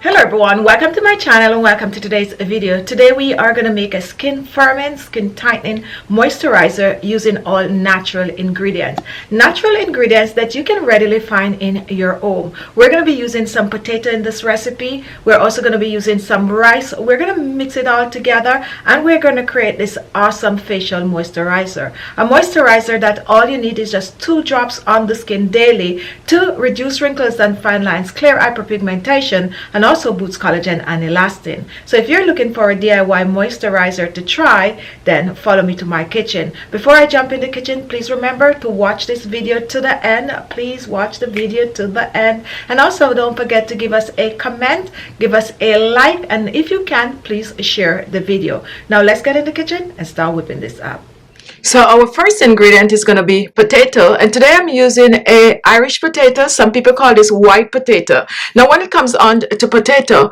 Hello everyone, welcome to my channel and welcome to today's video. Today we are going to make a skin firming, skin tightening moisturizer using all natural ingredients. Natural ingredients that you can readily find in your home. We're going to be using some potato in this recipe. We're also going to be using some rice. We're going to mix it all together and we're going to create this awesome facial moisturizer. A moisturizer that all you need is just 2 drops on the skin daily to reduce wrinkles and fine lines, clear hyperpigmentation, and also boosts collagen and elastin. So if you're looking for a DIY moisturizer to try, then follow me to my kitchen. Before I jump in the kitchen, please remember to watch this video to the end. Please watch the video to the end, and also don't forget to give us a comment, give us a like, and if you can, please share the video. Now let's get in the kitchen and start whipping this up. So our first ingredient is going to be potato, and today I'm using a Irish potato. Some people call this white potato. Now when it comes on to potato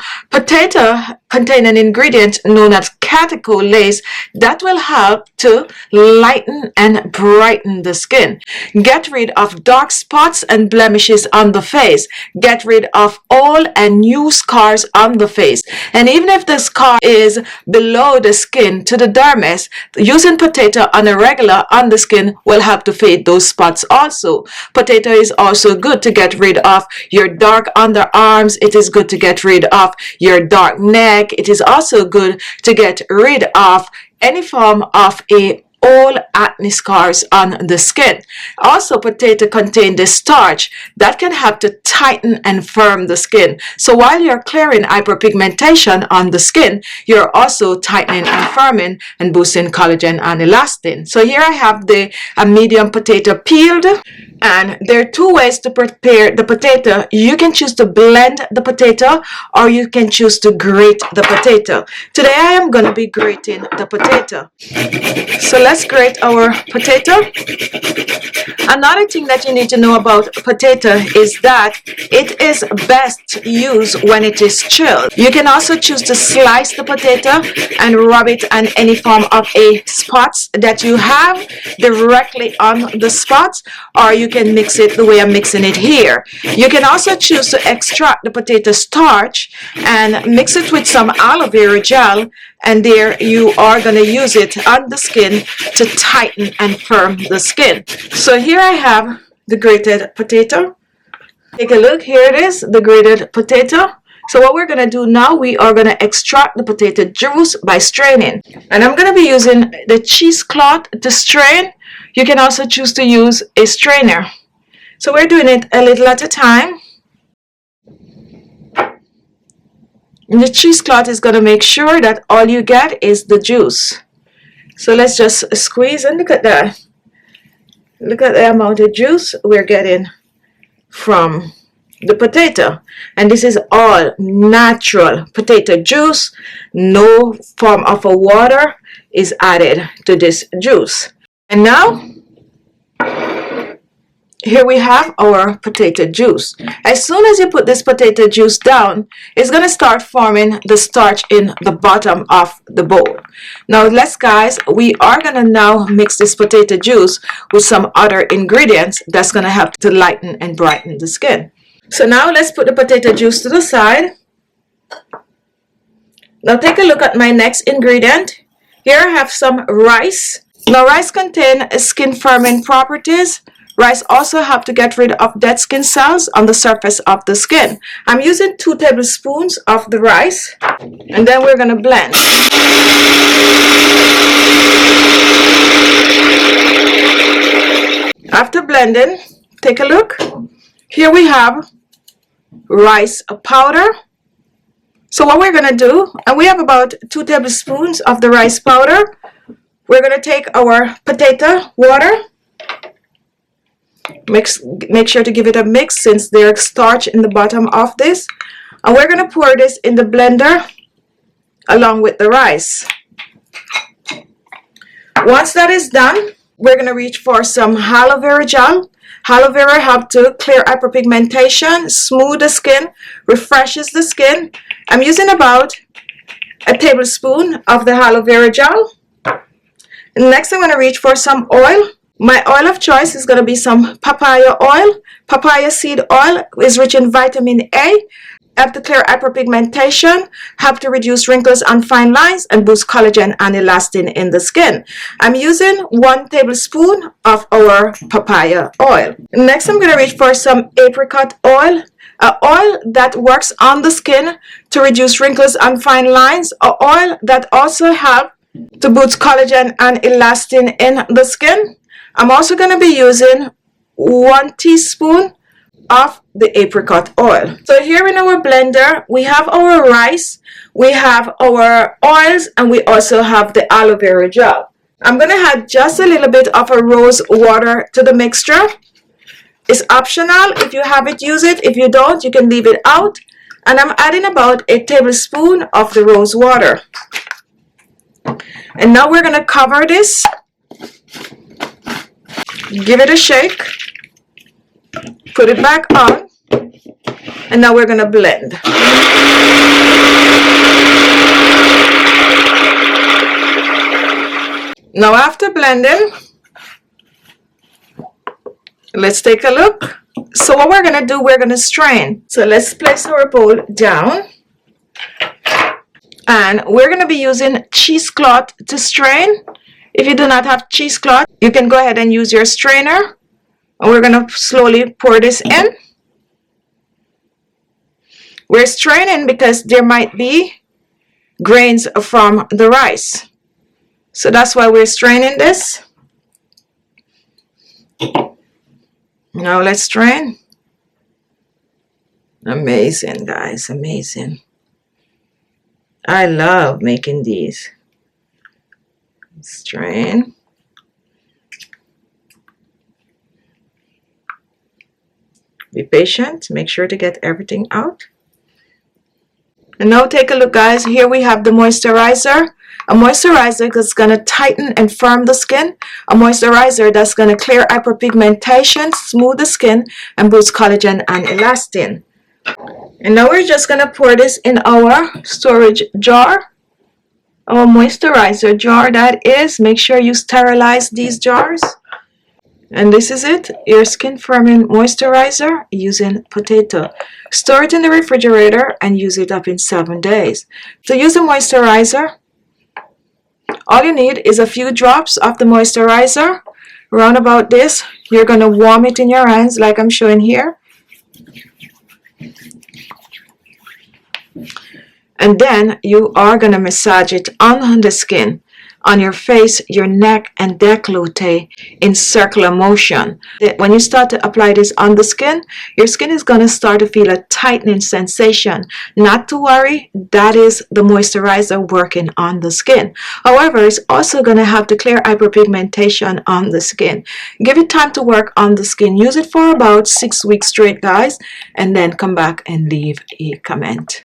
contain an ingredient known as catecholase that will help to lighten and brighten the skin, get rid of dark spots and blemishes on the face, get rid of old and new scars on the face, and even if the scar is below the skin to the dermis, using potato on a regular on the skin will help to fade those spots also. Potato is also good to get rid of your dark underarms. It is good to get rid of your dark neck. It is also good to get rid of any form of a all acne scars on the skin. Also, potato contain the starch that can help to tighten and firm the skin. So while you're clearing hyperpigmentation on the skin, you're also tightening and firming and boosting collagen and elastin. So here I have a medium potato peeled, and there are 2 ways to prepare the potato. You can choose to blend the potato or you can choose to grate the potato. Today I am going to be grating the potato. So let's grate our potato. Another thing that you need to know about potato is that it is best used when it is chilled. You can also choose to slice the potato and rub it on any form of a spots that you have directly on the spots, or you can mix it the way I'm mixing it here. You can also choose to extract the potato starch and mix it with some aloe vera gel, and there you are going to use it on the skin to tighten and firm the skin. So here I have the grated potato. Take a look, here it is, the grated potato. So what we're going to do now, we are going to extract the potato juice by straining. And I'm going to be using the cheesecloth to strain. You can also choose to use a strainer. So we're doing it a little at a time. And the cheesecloth is going to make sure that all you get is the juice. So let's just squeeze, and look at that. Look at the amount of juice we're getting from the potato. And this is all natural potato juice. No form of a water is added to this juice. And now here we have our potato juice. As soon as you put this potato juice down, it's going to start forming the starch in the bottom of the bowl. Now guys, we are going to now mix this potato juice with some other ingredients that's going to help to lighten and brighten the skin. So now let's put the potato juice to the side. Now take a look at my next ingredient. Here I have some rice. Now rice contains skin firming properties. Rice also helps to get rid of dead skin cells on the surface of the skin. I'm using 2 tablespoons of the rice, and then we're going to blend. After blending, take a look. Here we have rice powder. So what we're going to do, and we have about 2 tablespoons of the rice powder. We're going to take our potato water. Make sure to give it a mix since there's starch in the bottom of this. And we're going to pour this in the blender along with the rice. Once that is done, we're going to reach for some aloe vera gel. Aloe vera helps to clear hyperpigmentation, smooth the skin, refreshes the skin. I'm using about a tablespoon of the aloe vera gel. Next, I'm going to reach for some oil. My oil of choice is going to be some papaya oil. Papaya seed oil is rich in vitamin A. help to clear hyperpigmentation, help to reduce wrinkles and fine lines, and boost collagen and elastin in the skin. I'm using 1 tablespoon of our papaya oil. Next, I'm going to reach for some apricot oil, an oil that works on the skin to reduce wrinkles and fine lines, an oil that also helps to boost collagen and elastin in the skin. I'm also going to be using 1 teaspoon of the apricot oil. So here in our blender, we have our rice, we have our oils, and we also have the aloe vera gel. I'm going to add just a little bit of a rose water to the mixture. It's optional. If you have it, use it. If you don't, you can leave it out. And I'm adding about a tablespoon of the rose water. And now we're going to cover this. Give it a shake. Put it back on. And now we're going to blend. Now after blending, let's take a look. So what we're going to do, we're going to strain. So let's place our bowl down. And we're going to be using cheesecloth to strain. If you do not have cheesecloth, you can go ahead and use your strainer. And we're going to slowly pour this in. We're straining because there might be grains from the rice. So that's why we're straining this. Now let's strain. Amazing, guys, amazing. I love making these. Strain. Be patient. Make sure to get everything out. And now take a look, guys. Here we have the moisturizer. A moisturizer that's going to tighten and firm the skin. A moisturizer that's going to clear hyperpigmentation, smooth the skin, and boost collagen and elastin. And now we're just going to pour this in our storage jar. Our moisturizer jar, that is. Make sure you sterilize these jars. And this is it, your skin firming moisturizer using potato. Store it in the refrigerator and use it up in 7 days. To use a moisturizer, all you need is a few drops of the moisturizer. Around about this, you're going to warm it in your hands like I'm showing here. And then you are going to massage it on the skin, on your face, your neck, and décolleté in circular motion. When you start to apply this on the skin, your skin is going to start to feel a tightening sensation. Not to worry, that is the moisturizer working on the skin. However, it's also going to have to clear hyperpigmentation on the skin. Give it time to work on the skin. Use it for about 6 weeks straight, guys, and then come back and leave a comment.